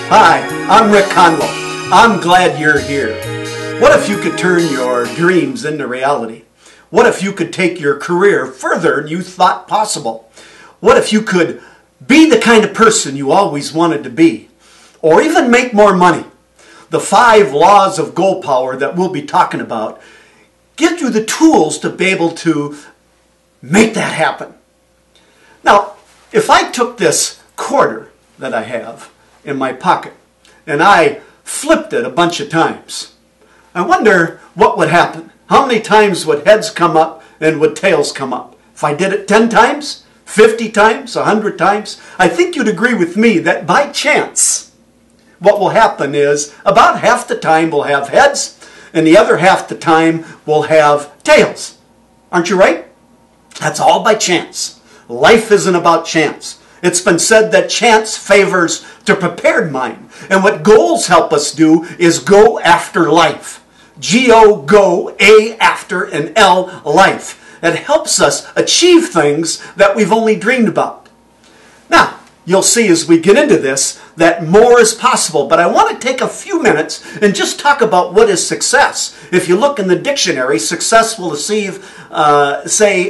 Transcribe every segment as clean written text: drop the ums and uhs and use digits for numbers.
Hi, I'm Rick Conlow. I'm glad you're here. What if you could turn your dreams into reality? What if you could take your career further than you thought possible? What if you could be the kind of person you always wanted to be? Or even make more money? The 5 laws of GoalPower that we'll be talking about give you the tools to be able to make that happen. Now, if I took this quarter that I have in my pocket and I flipped it a bunch of times, I wonder what would happen. How many times would heads come up and would tails come up? If I did it 10 times, 50 times, 100 times, I think you'd agree with me that by chance, what will happen is about half the time we'll have heads and the other half the time we'll have tails. Aren't you right? That's all by chance. Life isn't about chance. It's been said that chance favors the prepared mind. And what goals help us do is go after life. G-O, go, A after, and L, life. It helps us achieve things that we've only dreamed about. Now, you'll see as we get into this that more is possible, but I want to take a few minutes and just talk about what is success. If you look in the dictionary, success will say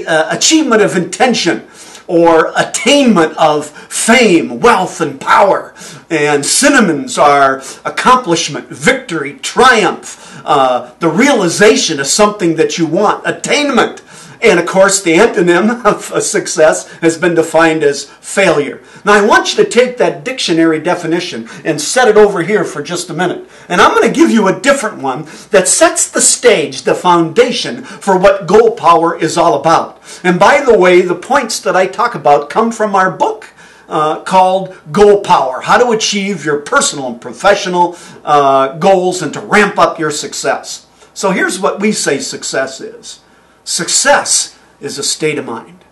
achievement of intention, or attainment of fame, wealth, and power. And synonyms are accomplishment, victory, triumph, the realization of something that you want, attainment. And of course, the antonym of success has been defined as failure. Now, I want you to take that dictionary definition and set it over here for just a minute. And I'm going to give you a different one that sets the stage, the foundation for what GoalPower is all about. And by the way, the points that I talk about come from our book called GoalPower, How to Achieve Your Personal and Professional Goals and to Ramp Up Your Success. So here's what we say success is. Success is a state of mind.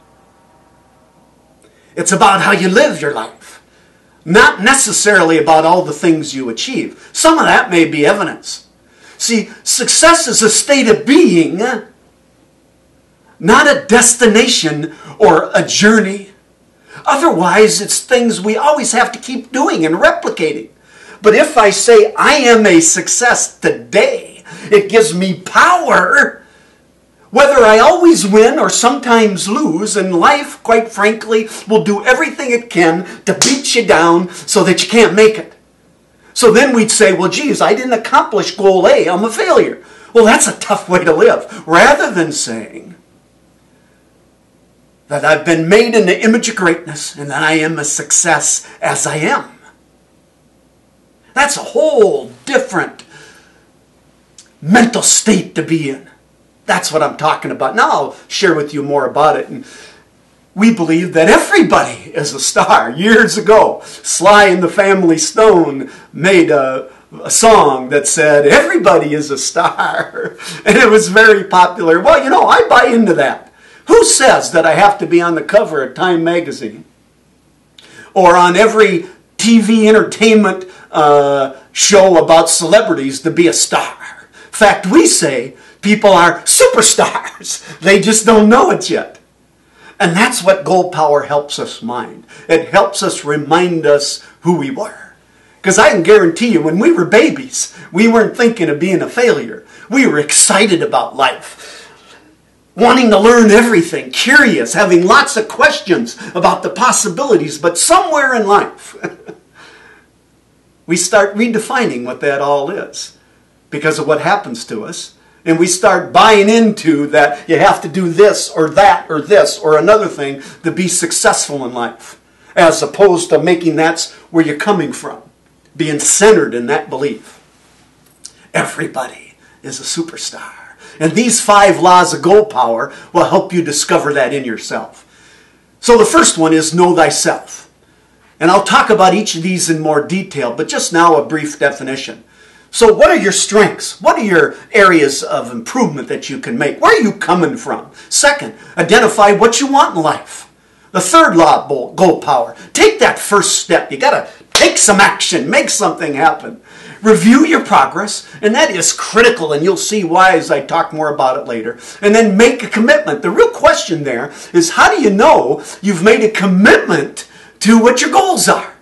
It's about how you live your life, not necessarily about all the things you achieve. Some of that may be evidence. See, success is a state of being, not a destination or a journey. Otherwise, it's things we always have to keep doing and replicating. But if I say I am a success today, it gives me power. Whether I always win or sometimes lose, and life, quite frankly, will do everything it can to beat you down so that you can't make it. So then we'd say, well, geez, I didn't accomplish goal A, I'm a failure. Well, that's a tough way to live. Rather than saying that I've been made in the image of greatness and that I am a success as I am. That's a whole different mental state to be in. That's what I'm talking about. Now I'll share with you more about it. And we believe that everybody is a star. Years ago, Sly and the Family Stone made a song that said, everybody is a star. And it was very popular. Well, you know, I buy into that. Who says that I have to be on the cover of Time magazine? Or on every TV entertainment show about celebrities to be a star? In fact, we say, people are superstars. They just don't know it yet. And that's what GoalPower helps us mind. It helps us remind us who we were. Because I can guarantee you, when we were babies, we weren't thinking of being a failure. We were excited about life. Wanting to learn everything, curious, having lots of questions about the possibilities. But somewhere in life, we start redefining what that all is because of what happens to us. And we start buying into that you have to do this or that or this or another thing to be successful in life. As opposed to making that's where you're coming from. Being centered in that belief. Everybody is a superstar. And these 5 laws of GoalPower will help you discover that in yourself. So the first one is know thyself. And I'll talk about each of these in more detail, but just now a brief definition. So what are your strengths? What are your areas of improvement that you can make? Where are you coming from? Second, identify what you want in life. The third law of GoalPower. Take that first step. You got to take some action. Make something happen. Review your progress, and that is critical, and you'll see why as I talk more about it later. And then make a commitment. The real question there is, how do you know you've made a commitment to what your goals are?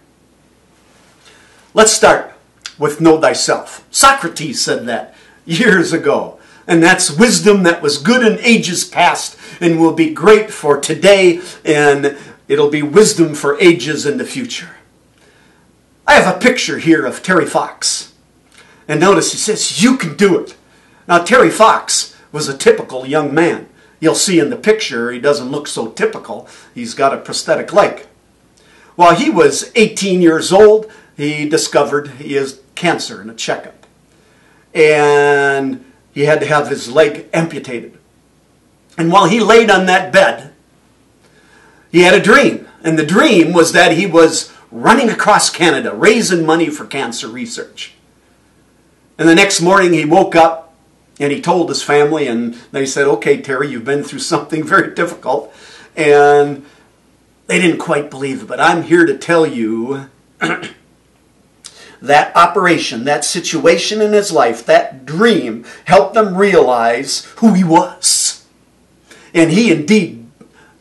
Let's start with know thyself. Socrates said that years ago. And that's wisdom that was good in ages past and will be great for today, and it'll be wisdom for ages in the future. I have a picture here of Terry Fox. And notice he says, you can do it. Now Terry Fox was a typical young man. You'll see in the picture he doesn't look so typical. He's got a prosthetic leg. While he was 18 years old, he discovered he has cancer in a checkup. And he had to have his leg amputated. And while he laid on that bed, he had a dream. And the dream was that he was running across Canada, raising money for cancer research. And the next morning he woke up and he told his family, and they said, okay, Terry, you've been through something very difficult. And they didn't quite believe it, but I'm here to tell you that operation, that situation in his life, that dream, helped them realize who he was. And he indeed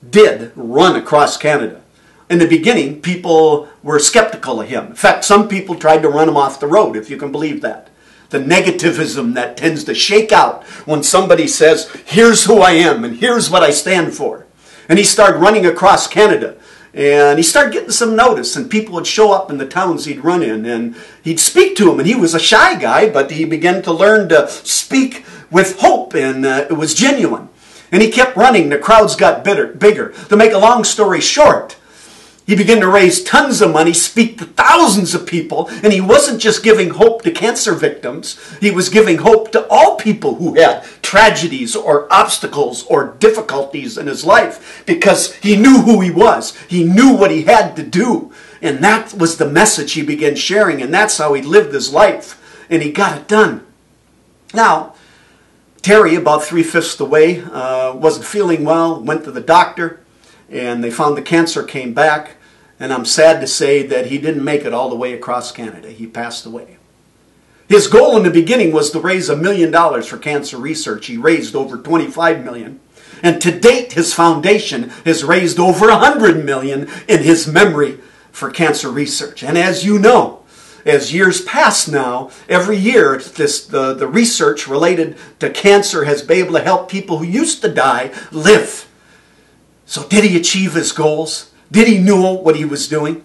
did run across Canada. In the beginning, people were skeptical of him. In fact, some people tried to run him off the road, if you can believe that. The negativism that tends to shake out when somebody says, here's who I am and here's what I stand for. And he started running across Canada. And he started getting some notice, and people would show up in the towns he'd run in, and he'd speak to them. And he was a shy guy, but he began to learn to speak with hope, and it was genuine. And he kept running. The crowds got bigger. To make a long story short, he began to raise tons of money, speak to thousands of people, and he wasn't just giving hope to cancer victims. He was giving hope to all people who had tragedies or obstacles or difficulties in his life, because he knew who he was. He knew what he had to do. And that was the message he began sharing, and that's how he lived his life. And he got it done. Now, Terry, about 3/5 the way, wasn't feeling well, went to the doctor, and they found the cancer came back. And I'm sad to say that he didn't make it all the way across Canada. He passed away. His goal in the beginning was to raise $1 million for cancer research. He raised over $25 million. And to date, his foundation has raised over $100 million in his memory for cancer research. And as you know, as years pass now, every year the research related to cancer has been able to help people who used to die live. So did he achieve his goals? Did he know what he was doing?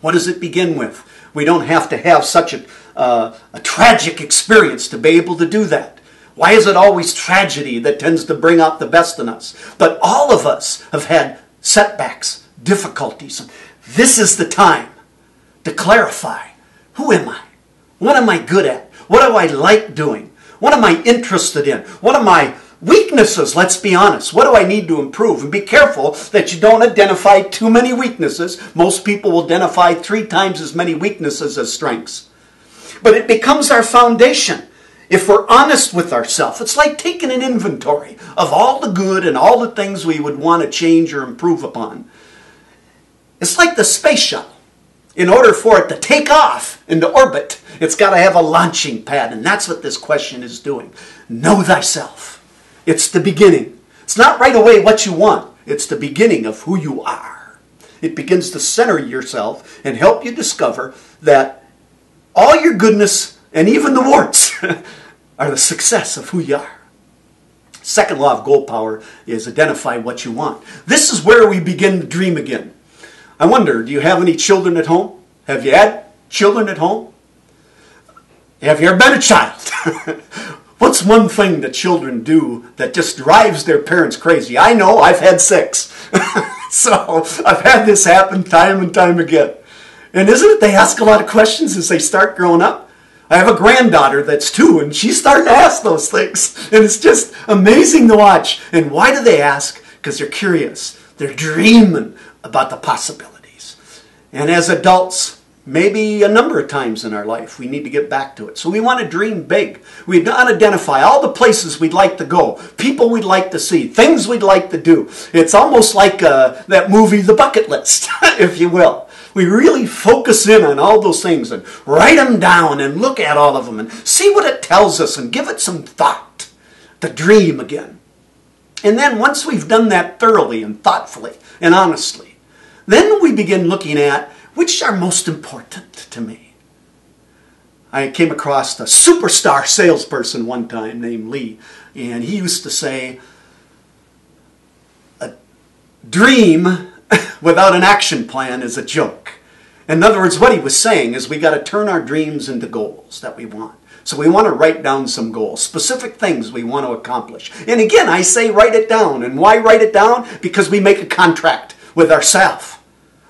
What does it begin with? We don't have to have such a tragic experience to be able to do that. Why is it always tragedy that tends to bring out the best in us? But all of us have had setbacks, difficulties. This is the time to clarify. Who am I? What am I good at? What do I like doing? What am I interested in? What are my weaknesses? Let's be honest. What do I need to improve? And be careful that you don't identify too many weaknesses. Most people will identify 3 times as many weaknesses as strengths. But it becomes our foundation. If we're honest with ourselves, it's like taking an inventory of all the good and all the things we would want to change or improve upon. It's like the space shuttle. In order for it to take off into orbit, it's got to have a launching pad. And that's what this question is doing. Know thyself. It's the beginning. It's not right away what you want. It's the beginning of who you are. It begins to center yourself and help you discover that all your goodness and even the warts are the success of who you are. Second law of GoalPower is identify what you want. This is where we begin to dream again. I wonder, do you have any children at home? Have you had children at home? Have you ever been a child? What's one thing that children do that just drives their parents crazy? I know, I've had 6. So I've had this happen time and time again. And isn't it they ask a lot of questions as they start growing up? I have a granddaughter that's 2, and she's starting to ask those things. And it's just amazing to watch. And why do they ask? Because they're curious. They're dreaming about the possibilities. And as adults, maybe a number of times in our life, we need to get back to it. So we want to dream big. We want to identify all the places we'd like to go, people we'd like to see, things we'd like to do. It's almost like that movie, The Bucket List, if you will. We really focus in on all those things and write them down and look at all of them and see what it tells us and give it some thought to dream again. And then once we've done that thoroughly and thoughtfully and honestly, then we begin looking at which are most important to me. I came across a superstar salesperson one time named Lee, and he used to say, a dream without an action plan is a joke. In other words, what he was saying is we got to turn our dreams into goals that we want. So we want to write down some goals, specific things we want to accomplish. And again, I say write it down. And why write it down? Because we make a contract with ourselves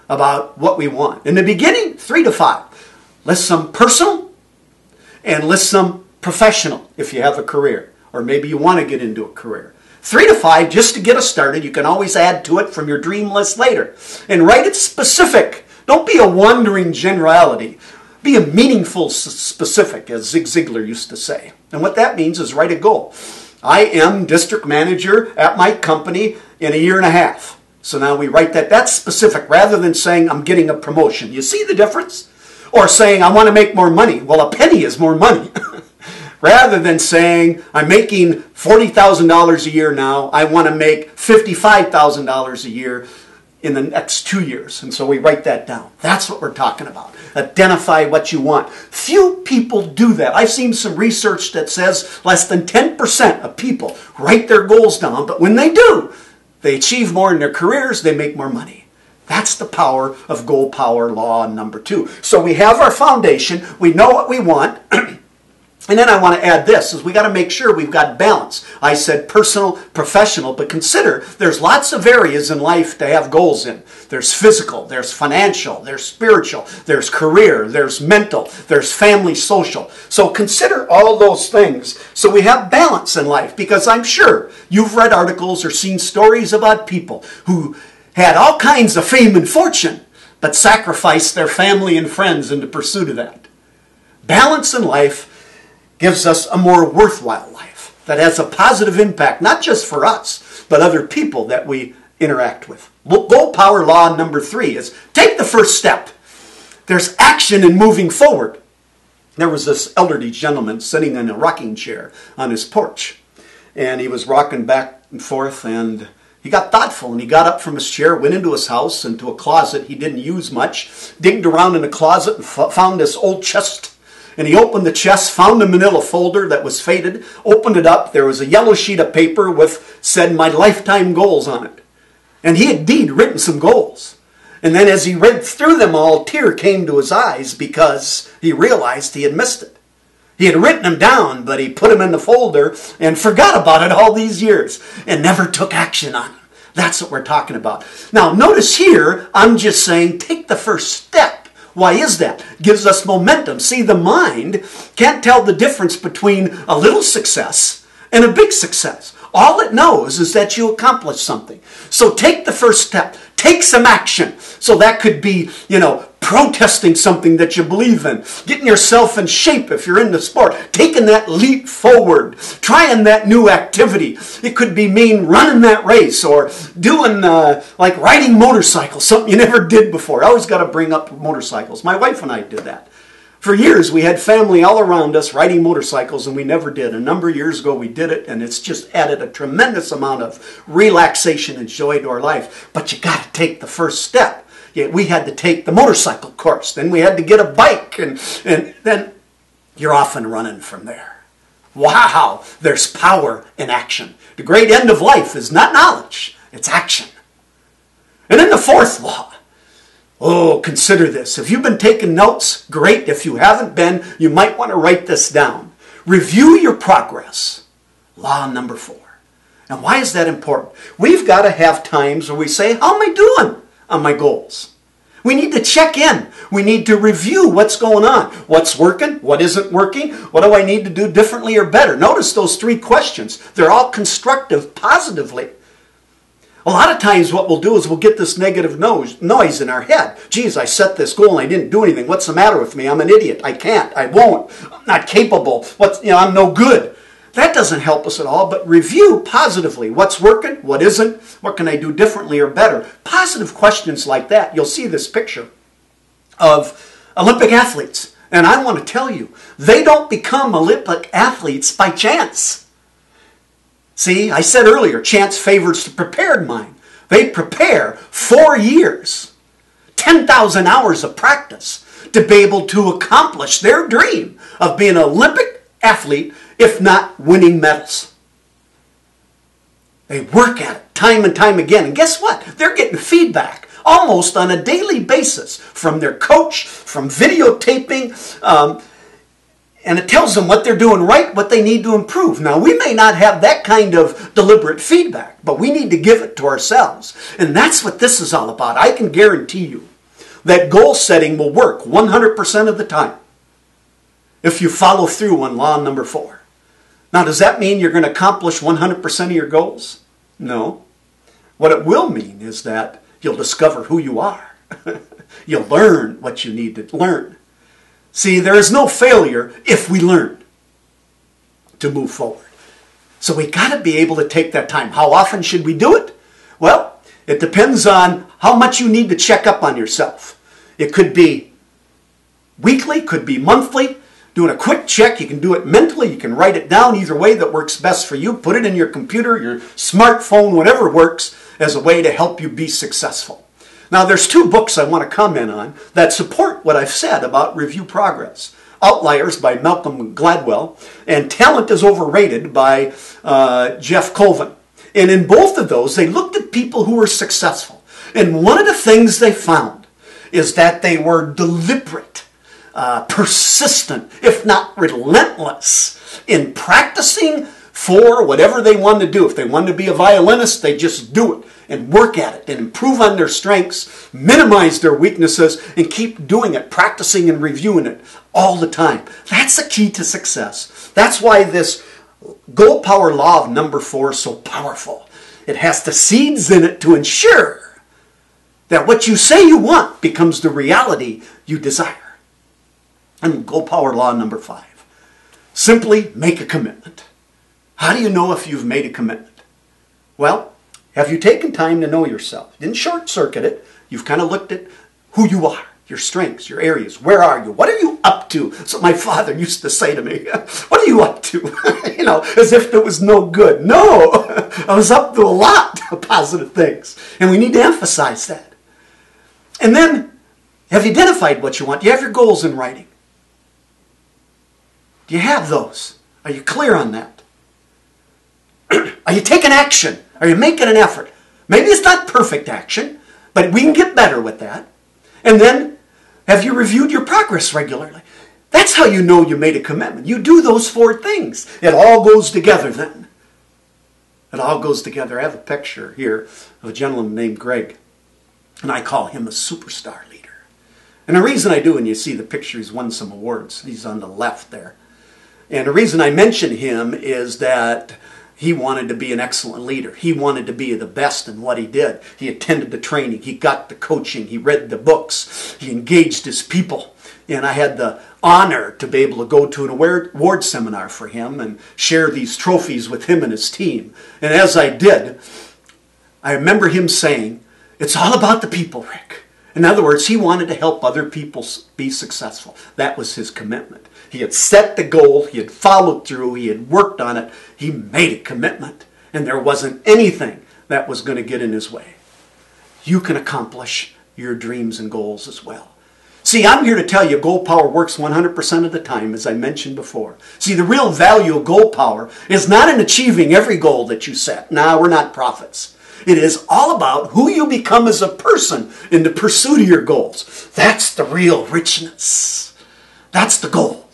about what we want. In the beginning, 3 to 5. List some personal and list some professional if you have a career. Or maybe you want to get into a career. 3 to 5 just to get us started. You can always add to it from your dream list later. And write it specific. Don't be a wandering generality. Be a meaningful specific, as Zig Ziglar used to say. And what that means is write a goal. I am district manager at my company in a year and a half. So now we write that. That's specific rather than saying I'm getting a promotion. You see the difference? Or saying I want to make more money. Well, a penny is more money. Rather than saying I'm making $40,000 a year now, I want to make $55,000 a year in the next 2 years. And so we write that down. That's what we're talking about. Identify what you want. Few people do that. I've seen some research that says less than 10% of people write their goals down, but when they do, they achieve more in their careers, they make more money. That's the power of GoalPower law number 2. So we have our foundation, we know what we want, and then I want to add this, is we got to make sure we've got balance. I said personal, professional, but consider there's lots of areas in life to have goals in. There's physical, there's financial, there's spiritual, there's career, there's mental, there's family, social. So consider all those things so we have balance in life, because I'm sure you've read articles or seen stories about people who had all kinds of fame and fortune, but sacrificed their family and friends in the pursuit of that. Balance in life gives us a more worthwhile life that has a positive impact, not just for us, but other people that we interact with. GoalPower law number 3 is take the first step. There's action in moving forward. There was this elderly gentleman sitting in a rocking chair on his porch, and he was rocking back and forth, and he got thoughtful, and he got up from his chair, went into his house, into a closet he didn't use much, digged around in the closet and found this old chest. And he opened the chest, found a manila folder that was faded, opened it up. There was a yellow sheet of paper with, said, my lifetime goals on it. And he had indeed written some goals. And then as he read through them all, a tear came to his eyes because he realized he had missed it. He had written them down, but he put them in the folder and forgot about it all these years and never took action on them. That's what we're talking about. Now, notice here, I'm just saying take the first step. Why is that? Gives us momentum. See, the mind can't tell the difference between a little success and a big success. All it knows is that you accomplished something. So take the first step. Take some action. So that could be, protesting something that you believe in. Getting yourself in shape if you're into sport. Taking that leap forward. Trying that new activity. It could be running that race or doing like riding motorcycles. Something you never did before. I always got to bring up motorcycles. My wife and I did that. For years, we had family all around us riding motorcycles, and we never did. A number of years ago, we did it, and it's just added a tremendous amount of relaxation and joy to our life. But you got to take the first step. We had to take the motorcycle course. Then we had to get a bike, and then you're off and running from there. Wow, there's power in action. The great end of life is not knowledge, it's action. And then the fourth law. Oh, consider this. If you've been taking notes, great. If you haven't been, you might want to write this down. Review your progress. Law number 4. And why is that important? We've got to have times where we say, how am I doing on my goals? We need to check in. We need to review what's going on. What's working? What isn't working? What do I need to do differently or better? Notice those 3 questions. They're all constructive positively. A lot of times what we'll do is we'll get this negative noise in our head. Geez, I set this goal and I didn't do anything. What's the matter with me? I'm an idiot. I can't. I won't. I'm not capable. I'm no good. That doesn't help us at all, but review positively. What's working? What isn't? What can I do differently or better? Positive questions like that. You'll see this picture of Olympic athletes. And I want to tell you, they don't become Olympic athletes by chance. See, I said earlier, chance favors the prepared mind. They prepare 4 years, 10,000 hours of practice to be able to accomplish their dream of being an Olympic athlete, if not winning medals. They work at it time and time again. And guess what? They're getting feedback almost on a daily basis from their coach, from videotaping, and it tells them what they're doing right, what they need to improve. Now, we may not have that kind of deliberate feedback, but we need to give it to ourselves. And that's what this is all about. I can guarantee you that goal setting will work 100% of the time if you follow through on law number 4. Now, does that mean you're going to accomplish 100% of your goals? No. What it will mean is that you'll discover who you are. You'll learn what you need to learn. See, there is no failure if we learn to move forward. So we got to be able to take that time. How often should we do it? Well, it depends on how much you need to check up on yourself. It could be weekly, could be monthly. Doing a quick check, you can do it mentally, you can write it down, either way that works best for you. Put it in your computer, your smartphone, whatever works, as a way to help you be successful. Now, there's 2 books I want to comment on that support what I've said about review progress. Outliers by Malcolm Gladwell and Talent is Overrated by Jeff Colvin. And in both of those, they looked at people who were successful. And one of the things they found is that they were deliberate, persistent, if not relentless, in practicing for whatever they wanted to do. If they wanted to be a violinist, they just do it and work at it and improve on their strengths, minimize their weaknesses, and keep doing it, practicing and reviewing it all the time. That's the key to success. That's why this GoalPower law of number 4 is so powerful. It has the seeds in it to ensure that what you say you want becomes the reality you desire. And GoalPower law number 5. Simply make a commitment. How do you know if you've made a commitment? Well, have you taken time to know yourself? You didn't short-circuit it. You've kind of looked at who you are, your strengths, your areas. Where are you? What are you up to? So my father used to say to me, what are you up to? You know, as if there was no good. No, I was up to a lot of positive things. And we need to emphasize that. And then, have you identified what you want? Do you have your goals in writing? Do you have those? Are you clear on that? Are you taking action? Are you making an effort? Maybe it's not perfect action, but we can get better with that. And then, have you reviewed your progress regularly? That's how you know you made a commitment. You do those 4 things. It all goes together then. It all goes together. I have a picture here of a gentleman named Greg, and I call him a superstar leader. And the reason I do, and you see the picture, he's won some awards. He's on the left there. And the reason I mention him is that he wanted to be an excellent leader. He wanted to be the best in what he did. He attended the training. He got the coaching. He read the books. He engaged his people. And I had the honor to be able to go to an award seminar for him and share these trophies with him and his team. And as I did, I remember him saying, it's all about the people, Rick. In other words, he wanted to help other people be successful. That was his commitment. He had set the goal, he had followed through, he had worked on it, he made a commitment, and there wasn't anything that was going to get in his way. You can accomplish your dreams and goals as well. See, I'm here to tell you GoalPower works 100% of the time, as I mentioned before. See, the real value of GoalPower is not in achieving every goal that you set. Nah, we're not prophets. It is all about who you become as a person in the pursuit of your goals. That's the real richness. That's the goal.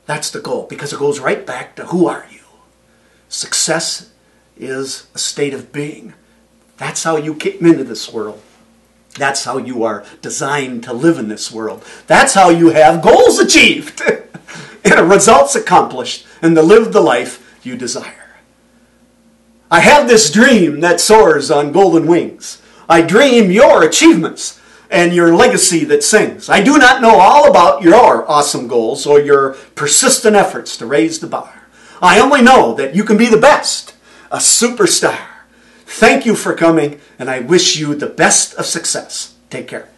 That's the goal, because it goes right back to who are you? Success is a state of being. That's how you came into this world. That's how you are designed to live in this world. That's how you have goals achieved and results accomplished and to live the life you desire. I have this dream that soars on golden wings. I dream your achievements and your legacy that sings. I do not know all about your awesome goals or your persistent efforts to raise the bar. I only know that you can be the best, a superstar. Thank you for coming, and I wish you the best of success. Take care.